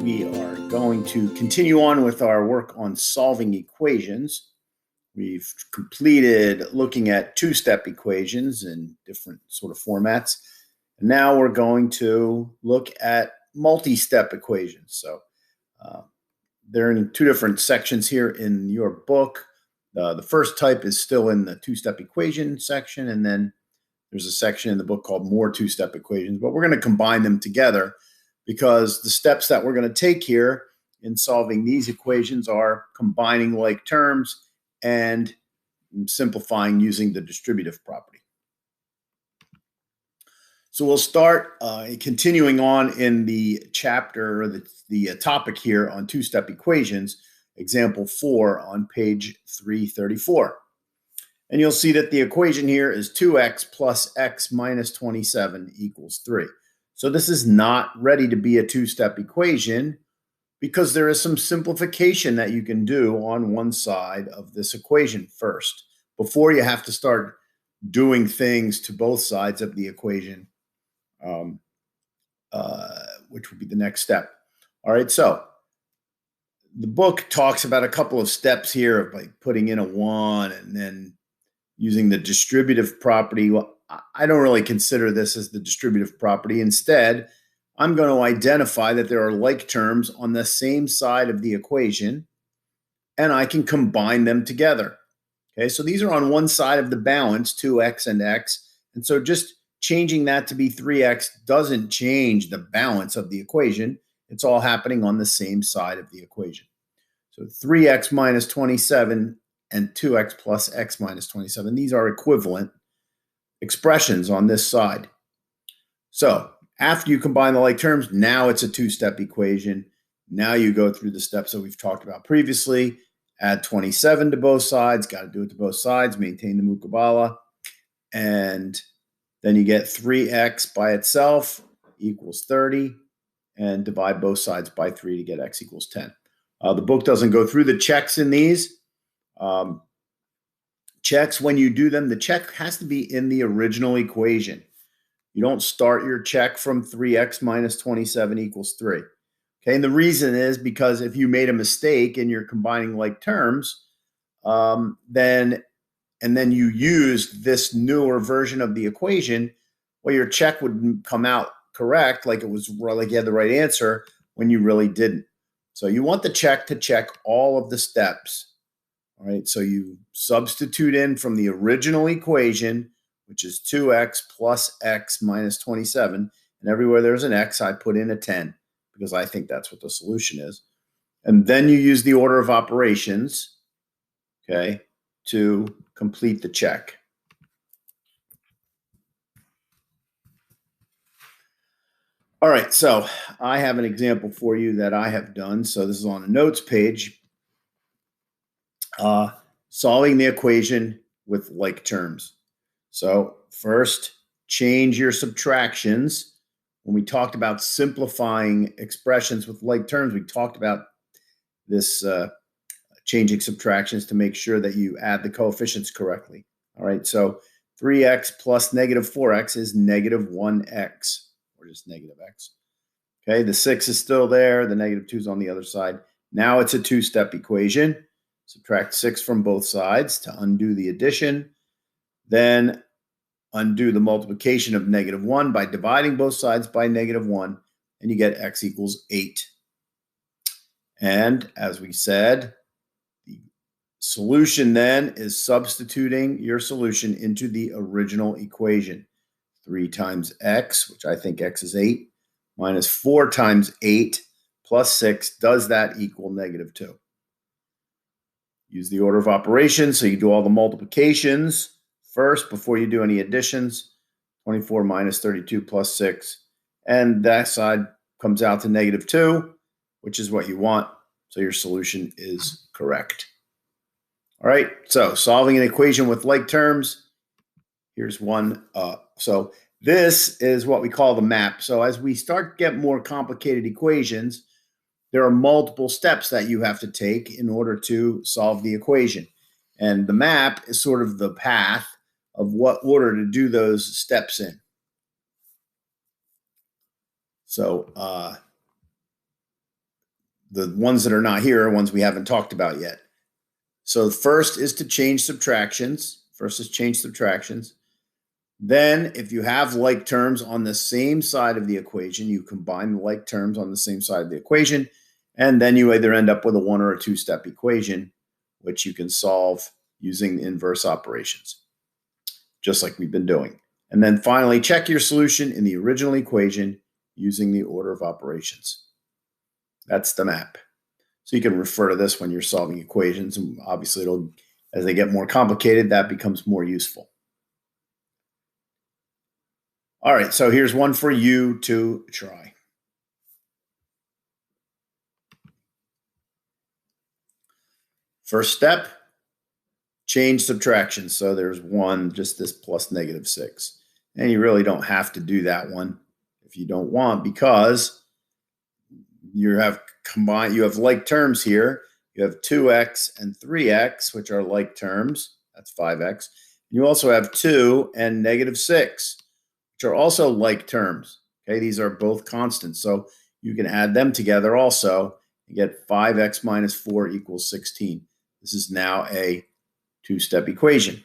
we are going to continue on with our work on solving equations. We've completed looking at two-step equations in different sort of formats. And now we're going to look at multi-step equations. So they're in two different sections here in your book. The first type is still in the two-step equation section, and then there's a section in the book called more two-step equations, but we're going to combine them together because the steps that we're going to take here in solving these equations are combining like terms and simplifying using the distributive property. So we'll start continuing on in the chapter, or the topic here on two-step equations, example 4 on page 334. And you'll see that the equation here is 2x plus x minus 27 equals 3. So this is not ready to be a two-step equation because there is some simplification that you can do on one side of this equation first before you have to start doing things to both sides of the equation, which would be the next step. All right, so the book talks about a couple of steps here of like putting in a 1 and then using the distributive property. Well, I don't really consider this as the distributive property. Instead, I'm going to identify that there are like terms on the same side of the equation, and I can combine them together. Okay, so these are on one side of the balance, 2x and x, and so just changing that to be 3x doesn't change the balance of the equation. It's all happening on the same side of the equation. So 3x minus 27 and 2x plus x minus 27. These are equivalent expressions on this side. So after you combine the like terms, now it's a two-step equation. Now you go through the steps that we've talked about previously. Add 27 to both sides. Got to do it to both sides. Maintain the mukabala. And then you get 3x by itself equals 30. And divide both sides by 3 to get x equals 10. The book doesn't go through the checks in these. Checks, when you do them, the check has to be in the original equation. You don't start your check from 3x minus 27 equals 3. Okay, and the reason is because if you made a mistake and you're combining like terms, then you used this newer version of the equation, well, your check would come out correct, like it was like you had the right answer when you really didn't. So you want the check to check all of the steps. All right, so you substitute in from the original equation, which is 2x plus x minus 27. And everywhere there's an x, I put in a 10 because I think that's what the solution is. And then you use the order of operations, okay, to complete the check. All right, so I have an example for you that I have done. So this is on a notes page. Solving the equation with like terms. So first, change your subtractions. When we talked about simplifying expressions with like terms, we talked about this changing subtractions to make sure that you add the coefficients correctly. All right, so 3x plus negative 4x is negative 1x, or just negative x. Okay, the 6 is still there. The negative 2 is on the other side. Now it's a two-step equation. Subtract 6 from both sides to undo the addition. Then undo the multiplication of negative 1 by dividing both sides by negative 1, and you get x equals 8. And as we said, the solution then is substituting your solution into the original equation. 3 times x, which I think x is 8, minus 4 times 8 plus 6. Does that equal negative 2? Use the order of operations, so you do all the multiplications first before you do any additions. 24 minus 32 plus 6. And that side comes out to negative 2, which is what you want. So your solution is correct. All right, so solving an equation with like terms. Here's one. So this is what we call the map. So as we start to get more complicated equations, there are multiple steps that you have to take in order to solve the equation. And the map is sort of the path of what order to do those steps in. So the ones that are not here are ones we haven't talked about yet. So first is to change subtractions. First is change subtractions. Then if you have like terms on the same side of the equation, you combine the like terms on the same side of the equation, and then you either end up with a one or a two-step equation, which you can solve using inverse operations, just like we've been doing. And then finally, check your solution in the original equation using the order of operations. That's the map. So you can refer to this when you're solving equations, and obviously it'll, as they get more complicated, that becomes more useful. All right, so here's one for you to try. First step, change subtractions. So there's one, just this plus -6. And you really don't have to do that one if you don't want, because you have like terms here. You have 2x and 3x, which are like terms. That's 5x. You also have 2 and -6, which are also like terms. Okay, these are both constants. So you can add them together also and get 5x minus 4 equals 16. This is now a two-step equation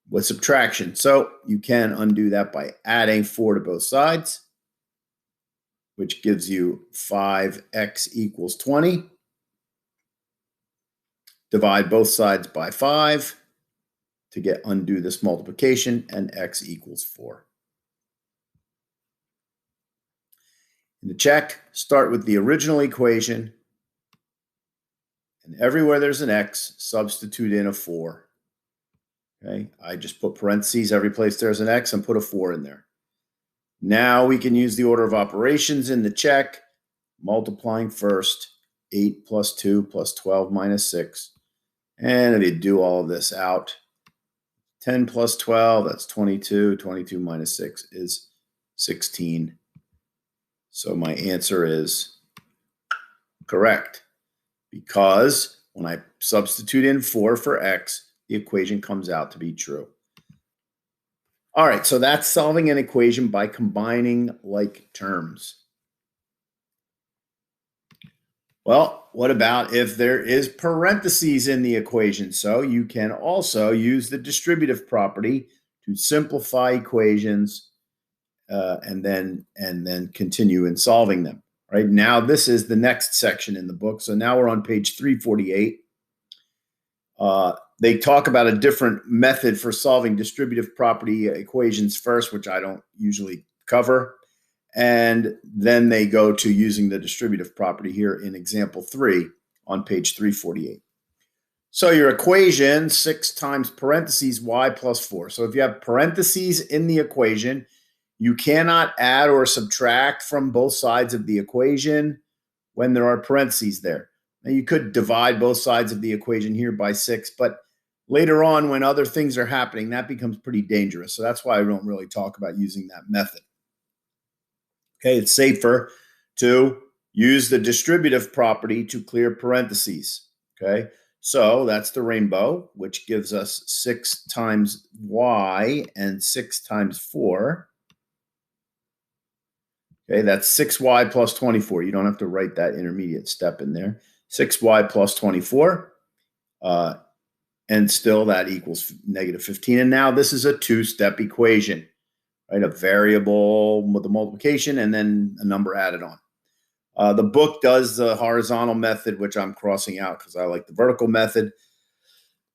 with subtraction. So you can undo that by adding 4 to both sides, which gives you 5x equals 20. Divide both sides by 5 to undo this multiplication, and x equals 4. In the check, start with the original equation, and everywhere there's an x, substitute in a 4. Okay, I just put parentheses every place there's an x and put a 4 in there. Now we can use the order of operations in the check, multiplying first, 8 plus 2 plus 12 minus 6. And if you do all of this out, 10 plus 12, that's 22. 22 minus 6 is 16. So my answer is correct, because when I substitute in 4 for x, the equation comes out to be true. All right, so that's solving an equation by combining like terms. Well, what about if there is parentheses in the equation? So you can also use the distributive property to simplify equations and then continue in solving them. Right now, this is the next section in the book. So now we're on page 348. They talk about a different method for solving distributive property equations first, which I don't usually cover. And then they go to using the distributive property here in example 3 on page 348. So your equation, 6 times parentheses y plus 4. So if you have parentheses in the equation, you cannot add or subtract from both sides of the equation when there are parentheses there. Now you could divide both sides of the equation here by 6, but later on when other things are happening, that becomes pretty dangerous. So that's why I don't really talk about using that method. Okay, it's safer to use the distributive property to clear parentheses. Okay, so that's the rainbow, which gives us 6 times y and 6 times 4. Okay, that's 6y plus 24. You don't have to write that intermediate step in there. 6y plus 24. And still that equals -15. And now this is a two-step equation, right? A variable with the multiplication and then a number added on. The book does the horizontal method, which I'm crossing out because I like the vertical method.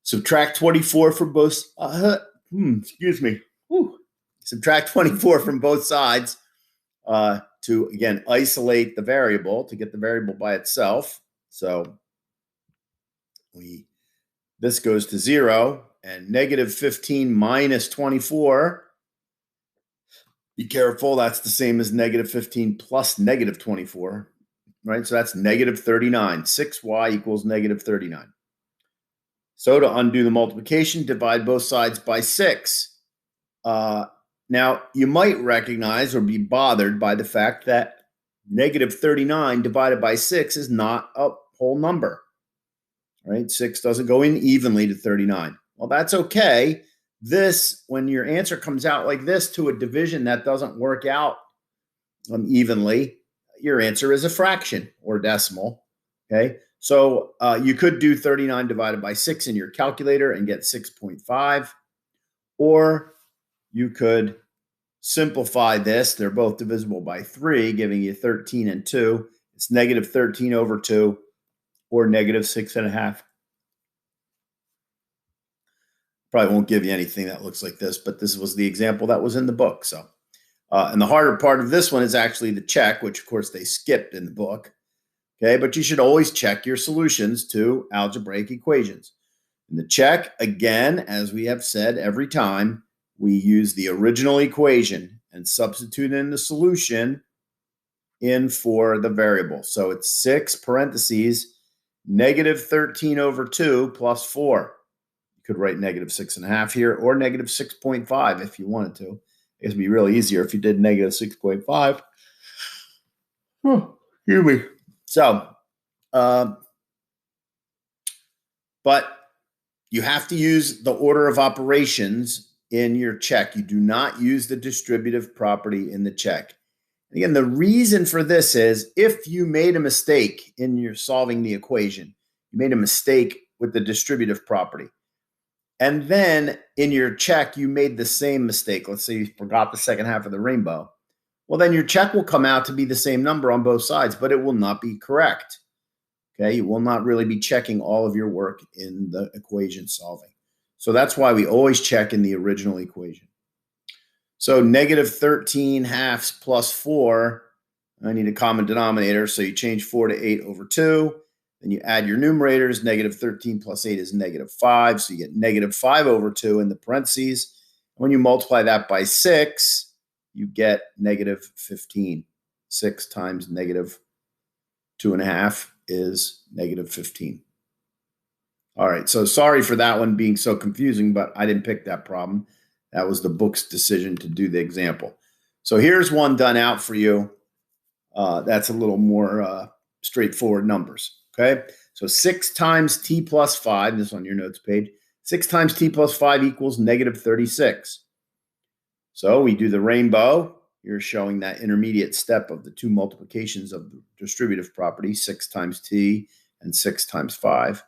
Subtract 24 from both, Subtract 24 from both sides to, again, isolate the variable, to get the variable by itself. So this goes to 0, and -15 minus 24. Be careful, that's the same as -15 plus -24, right? So that's -39. 6y equals -39. So to undo the multiplication, divide both sides by 6. Now, you might recognize or be bothered by the fact that -39 divided by 6 is not a whole number. Right? 6 doesn't go in evenly to 39. Well, that's okay. This, when your answer comes out like this to a division that doesn't work out evenly, your answer is a fraction or decimal. Okay. So you could do 39 divided by 6 in your calculator and get 6.5, or you could simplify this. They're both divisible by 3, giving you 13 and 2. It's negative 13 over 2, or negative 6.5. Probably won't give you anything that looks like this, but this was the example that was in the book. So, and the harder part of this one is actually the check, which of course they skipped in the book. Okay, but you should always check your solutions to algebraic equations. In the check, again, as we have said every time, we use the original equation and substitute in the solution in for the variable. So it's 6 parentheses, negative 13 over 2 plus 4. You could write negative 6.5 here, or negative 6.5 if you wanted to. It would be really easier if you did negative 6.5. Excuse me. So, but you have to use the order of operations in your check. You do not use the distributive property in the check. And again, the reason for this is if you made a mistake in your solving the equation, you made a mistake with the distributive property, and then in your check, you made the same mistake. Let's say you forgot the second half of the rainbow. Well, then your check will come out to be the same number on both sides, but it will not be correct. Okay, you will not really be checking all of your work in the equation solving. So that's why we always check in the original equation. So negative 13 halves plus 4, I need a common denominator, so you change 4 to 8 over 2. Then you add your numerators. Negative 13 plus 8 is negative 5, so you get negative 5 over 2 in the parentheses. When you multiply that by 6, you get negative 15. 6 times negative 2.5 is negative 15. All right, so sorry for that one being so confusing, but I didn't pick that problem. That was the book's decision to do the example. So here's one done out for you. That's a little more straightforward numbers, okay? So 6 times t plus 5, this is on your notes page, 6 times t plus 5 equals negative 36. So we do the rainbow. You're showing that intermediate step of the two multiplications of the distributive property, 6 times t and 6 times 5.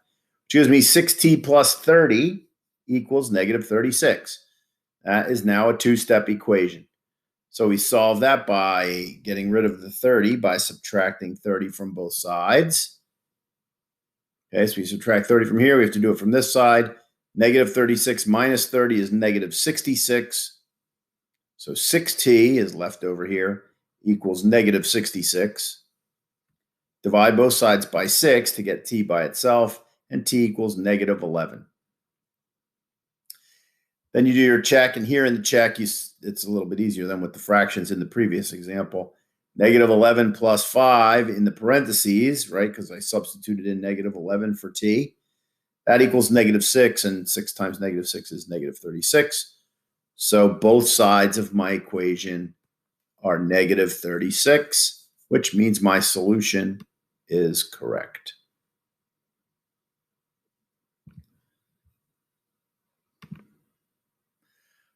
Which gives me 6t plus 30 equals negative 36. That is now a two-step equation. So we solve that by getting rid of the 30 by subtracting 30 from both sides. Okay, so we subtract 30 from here. We have to do it from this side. Negative 36 minus 30 is negative 66. So 6t is left over here equals negative 66. Divide both sides by 6 to get t by itself, and t equals negative 11. Then you do your check, and here in the check, it's a little bit easier than with the fractions in the previous example. Negative 11 plus 5 in the parentheses, right, because I substituted in negative 11 for t. That equals negative 6, and 6 times negative 6 is negative 36. So both sides of my equation are negative 36, which means my solution is correct.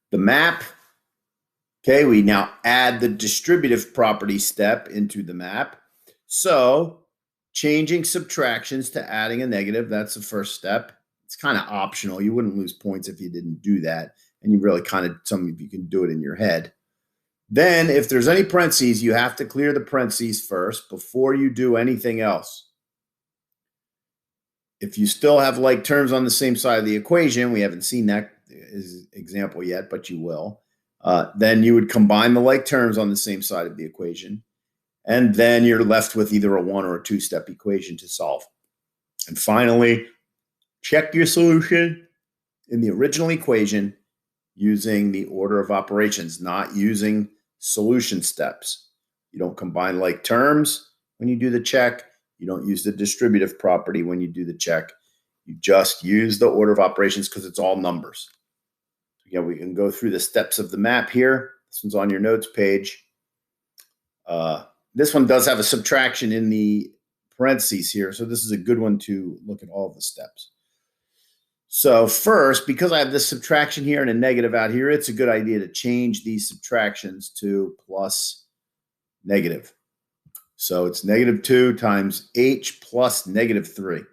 The map, okay, we now add the distributive property step into the map. So changing subtractions to adding a negative, that's the first step. It's kind of optional. You wouldn't lose points if you didn't do that. And you really kind of, some of you can do it in your head. Then if there's any parentheses, you have to clear the parentheses first before you do anything else. If you still have like terms on the same side of the equation, we haven't seen that example yet, but you will. Then you would combine the like terms on the same side of the equation. And then you're left with either a 1 or a 2-step equation to solve. And finally, check your solution in the original equation using the order of operations, not using solution steps. You don't combine like terms when you do the check. You don't use the distributive property when you do the check. You just use the order of operations because it's all numbers. Again, we can go through the steps of the map here. This one's on your notes page. This one does have a subtraction in the parentheses here, so this is a good one to look at all of the steps. So first, because I have this subtraction here and a negative out here, it's a good idea to change these subtractions to plus negative. So it's negative 2 times h plus negative 3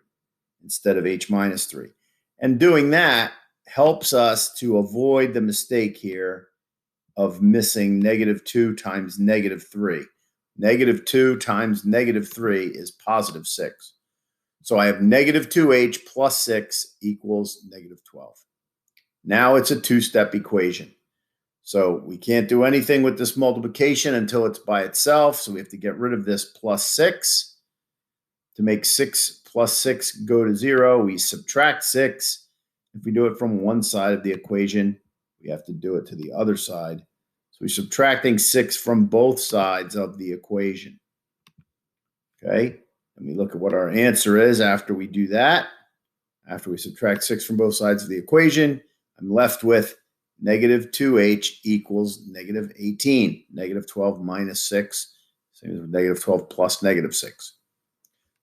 instead of h minus 3. And doing that helps us to avoid the mistake here of missing negative 2 times negative 3. Negative 2 times negative 3 is positive 6. So I have negative 2h plus 6 equals negative 12. Now it's a two-step equation. So we can't do anything with this multiplication until it's by itself. So we have to get rid of this plus 6. To make 6 plus 6 go to 0, we subtract 6. If we do it from one side of the equation, we have to do it to the other side. So we're subtracting 6 from both sides of the equation. Okay, let me look at what our answer is after we do that. After we subtract 6 from both sides of the equation, I'm left with negative 2h equals negative 18. Negative 12 minus 6, same as negative 12 plus negative 6.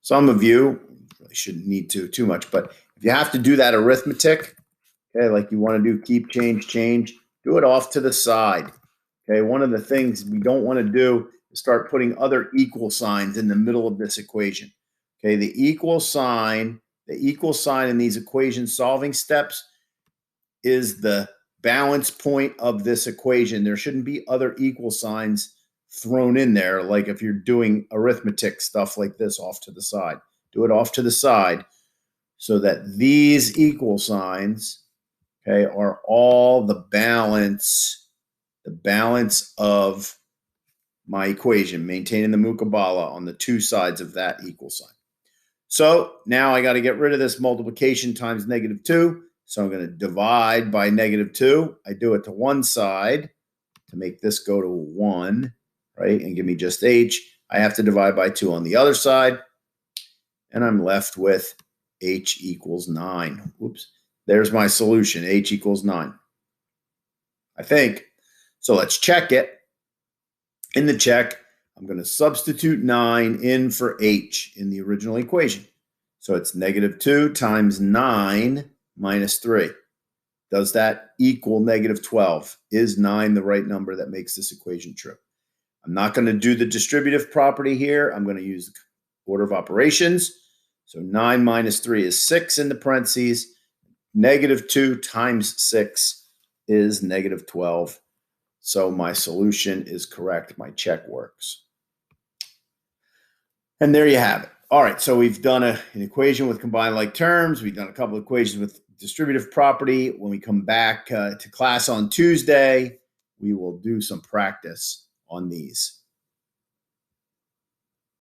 Some of you really shouldn't need to too much, but if you have to do that arithmetic, okay, like you want to do keep, change, do it off to the side. Okay, one of the things we don't want to do is start putting other equal signs in the middle of this equation. Okay, the equal sign in these equation solving steps is the balance point of this equation. There shouldn't be other equal signs thrown in there, like if you're doing arithmetic stuff like this off to the side. Do it off to the side so that these equal signs, okay, are all the balance of my equation, maintaining the Mukabala on the two sides of that equal sign. So now I got to get rid of this multiplication times negative 2. So I'm going to divide by negative 2. I do it to one side to make this go to 1, right, and give me just h. I have to divide by 2 on the other side, and I'm left with h equals 9. Oops. There's my solution, h equals 9. I think. So let's check it. In the check, I'm going to substitute 9 in for h in the original equation. So it's negative 2 times 9 minus 3. Does that equal negative 12? Is 9 the right number that makes this equation true? I'm not going to do the distributive property here. I'm going to use the order of operations. So 9 minus 3 is 6 in the parentheses. Negative 2 times 6 is negative 12. So my solution is correct. My check works. And there you have it. All right, so we've done an equation with combined like terms. We've done a couple of equations with distributive property. When we come back to class on Tuesday, we will do some practice on these.